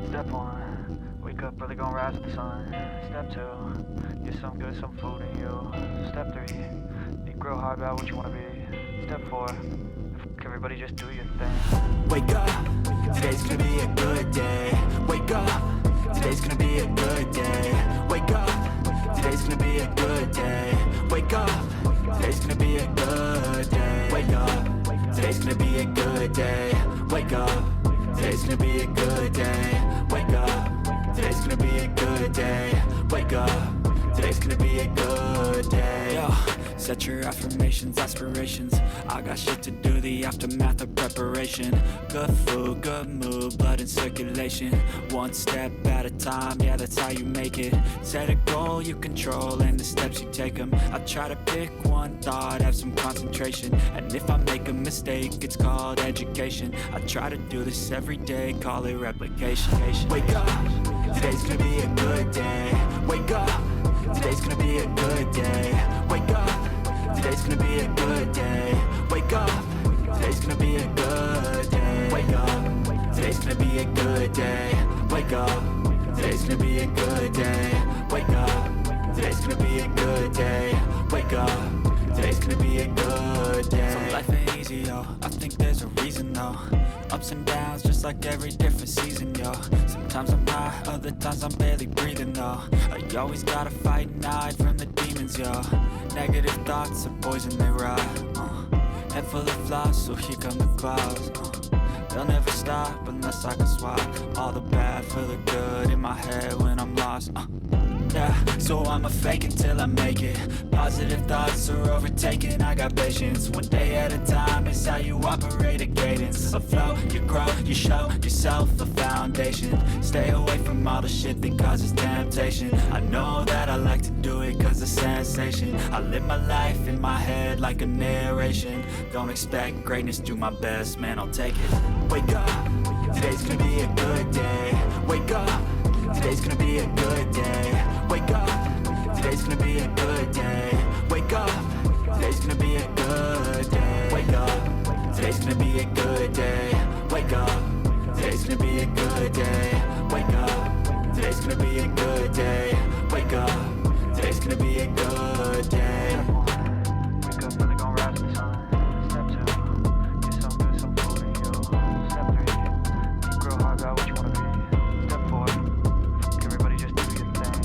Step one, wake up early, gonna rise with the sun. Step two, get some good, some food in you. Step three, think real hard about what you wanna be. Step four, everybody just do your thing. Wake up, today's gonna be a good day. Wake up, today's gonna be a good day. Wake up, today's gonna be a good day. Wake up, today's gonna be a good day. Wake up, today's gonna be a good day. Wake up, today's gonna be a good day. Wake up, today's gonna be a good day. Wake up, today's gonna be a good day. Yo, set your affirmations, aspirations. I got shit to do, the aftermath of preparation. Good food, good mood, blood in circulation. One step at a time, yeah, that's how you make it. Set a goal you control and the steps you take them. I try to pick one thought, have some concentration. And if I make a mistake, it's called education. I try to do this every day, call it replication. Wake up, today's gonna be a good day. Wake up, today's gonna be a good day. Wake up, today's gonna be a good day. Wake up, today's gonna be a good day. Wake up, today's gonna be a good day. Wake up, today's gonna be a good day. Wake up, today's gonna be a good day. Wake up, today's gonna be a good day. So life ain't easy, yo, I think there's a reason though. Ups and downs, just like every different season, yo. Sometimes I'm high, other times I'm barely breathing, though. You always gotta fight and hide from the demons, yo. Negative thoughts are poison, they rot. Head full of flies, so here come the clouds. They'll never stop unless I can swap all the bad for the good in my head when I'm lost. Yeah, so I'ma fake it till I make it. Positive thoughts are overtaken, I got patience. One day at a time is how you operate a cadence. A flow, you grow, you show yourself a foundation. Stay away from all the shit that causes temptation. I know that I like to do it cause it's sensation. I live my life in my head like a narration. Don't expect greatness, do my best, man, I'll take it. Wake up, today's gonna be a good day. Wake up, today's gonna be a good day. Wake up, today's gonna be a good day. Wake up, today's gonna be a good day. Wake up, today's gonna be a good day. Wake up, today's gonna be a good day. Wake up, today's gonna be a good day. Wake up, today's gonna be a good day. Wake up early, gonna rise with the sun. Step two, get some good, some food in you. Step three, think real hard about what you wanna be. Step four, everybody just do your thing.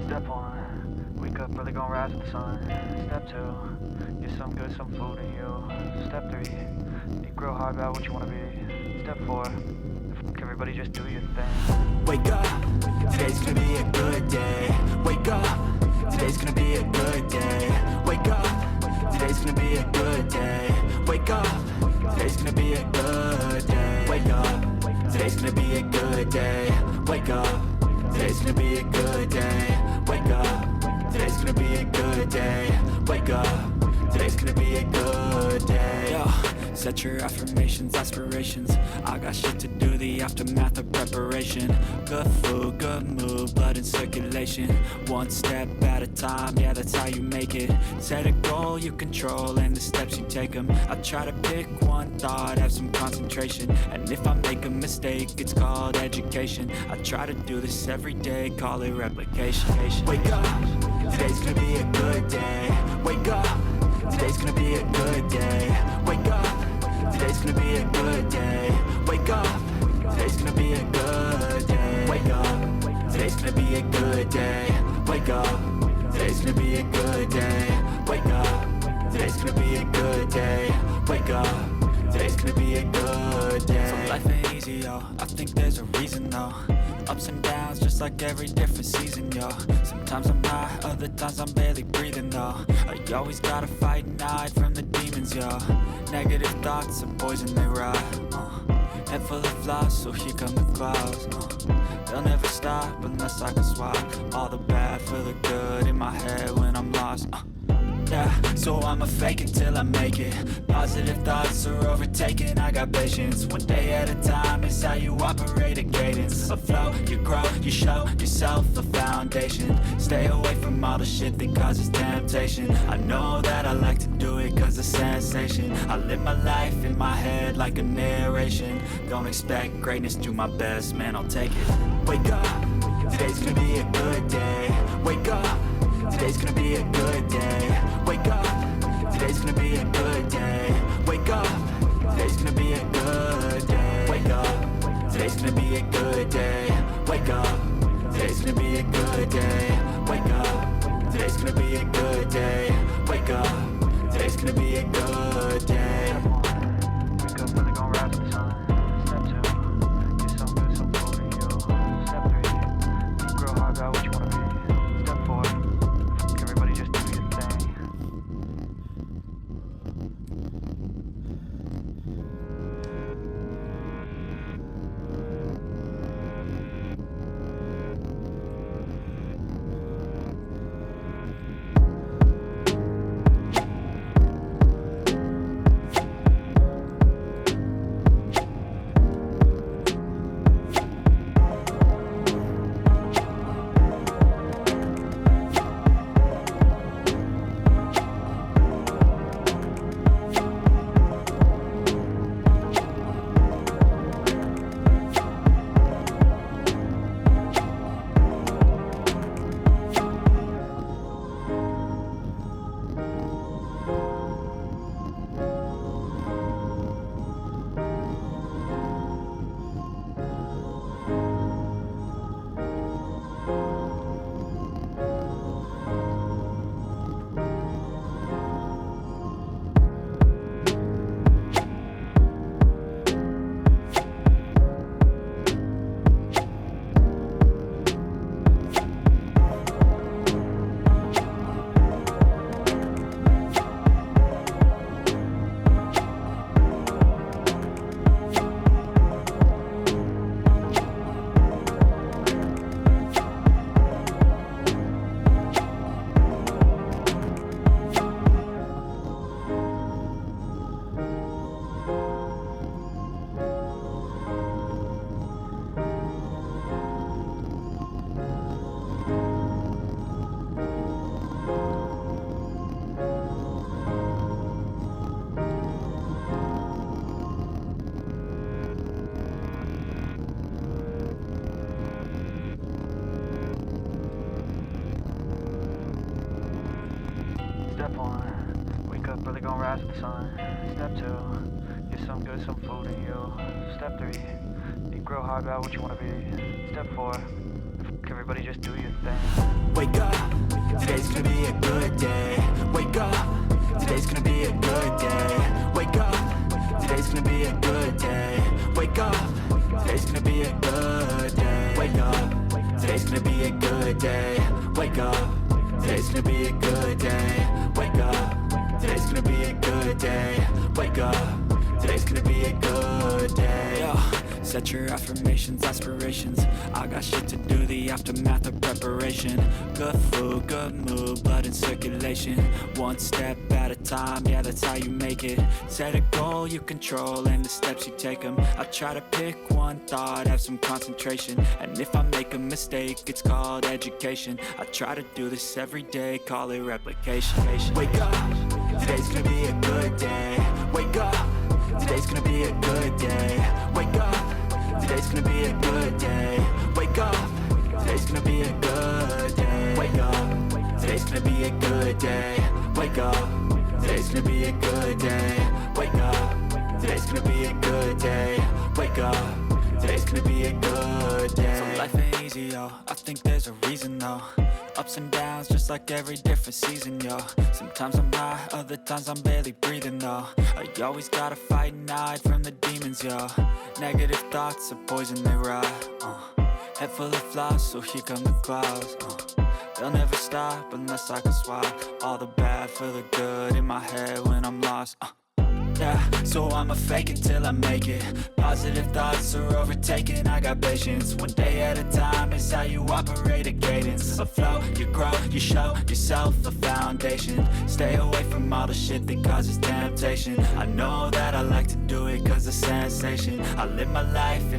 Step one, wake up early, gonna rise with the sun. Step two, get some good, some food in you. Step three, think real hard about what you wanna be. Step four, everybody just do your thing. Wake up, today's gonna be a good day. Wake up, today's gonna be a good day. Wake up, today's gonna be a good day. Wake up, today's gonna be a good day. Wake up, today's gonna be a good day. Wake up, today's gonna be a good day. Wake up, today's gonna be a good day. Wake up, today's gonna be a good day. Yo, set your affirmations, aspirations. I got shit to do, the aftermath of preparation. Good food, good mood, blood in circulation. One step at a time, yeah, that's how you make it. Set a goal you control and the steps you take them. I try to pick one thought, have some concentration. And if I make a mistake, it's called education. I try to do this every day, call it replication. Wake up, today's gonna be a good day. Wake up, today's gonna be a good day. Wake up, today's gonna be a good day. Wake up, today's gonna be a good day. Wake up, today's gonna be a good day. Wake up, today's gonna be a good day. Wake up, today's gonna be a good day. Wake up, today's gonna be a good day. So life ain't easy, yo, I think there's a reason though. Ups and downs, just like every different season, yo. Sometimes I'm high, other times I'm barely breathing, though. I always gotta fight and hide from the demons, yo. Negative thoughts are poison, they rot. Head full of flaws, so here come the clouds. They'll never stop unless I can swap all the bad for the good in my head when I'm lost. Yeah, so I'ma fake it till I make it. Positive thoughts are overtaken, I got patience. One day at a time is how you operate a cadence. A flow, you grow, you show yourself a foundation. Stay away from all the shit that causes temptation. I know that I like to do it cause it's sensation. I live my life in my head like a narration. Don't expect greatness, do my best, man, I'll take it. Wake up, today's gonna be a good day. Wake up, today's gonna be a good day. Wake up, today's gonna be a good day. Wake up, today's gonna be a good day. Wake up, today's gonna be a good day. Wake up, today's gonna be a good day. Wake up, today's gonna be a good day. Wake up, today's gonna be a good day. Wake up, really gonna rise to the sun. Step 2, get some good, some food in you. Step 3, think real hard about what you wanna be. Step 4, everybody just do your thing. Step 1, wake up, really gonna rise to the sun. Step 2, get some good, some food in you. Step 3, think real hard about what you wanna be. Step 4, everybody just do your thing. Wake up, today's gonna be a good day. Wake up, today's gonna be a good day. Wake up, today's gonna be a good day. Wake up, today's gonna be a good day. Wake up, good day. Wake up, today's gonna be a good day. Wake up, today's gonna be a good day. Wake up, today's gonna be a good day. Yo, set your affirmations, aspirations. I got shit to do, the aftermath of preparation. Good food, good mood, blood in circulation. One step at a time, yeah, that's how you make it. Set a goal you control and the steps you take them. I try to pick one thought, have some concentration. And if I make a mistake, it's called education. I try to do this every day, call it replication. Wake up, today's gonna be a good day. Wake up, today's gonna be a good day. Wake up, today's gonna be a good day. Wake up, today's gonna be a good day. Wake up, today's gonna be a good day. Wake up, today's gonna be a good day. Wake up, today's gonna be a good day. Wake up, today's gonna be a good day. So life ain't easy, yo, I think there's a reason though. Ups and downs, just like every different season, yo. Sometimes I'm high, other times I'm barely breathing, though. I always gotta fight and hide from the demons, yo. Negative thoughts are poison, they rot. Head full of flies, so here come the clouds. They'll never stop unless I can swap all the bad for the good in my head when I'm lost. Yeah, so I'ma fake it till I make it. Positive thoughts are overtaken, I got patience. One day at a time is how you operate a cadence. A flow, you grow, you show yourself a foundation. Stay away from all the shit that causes temptation. I know that I like to do it cause it's sensation. I live my life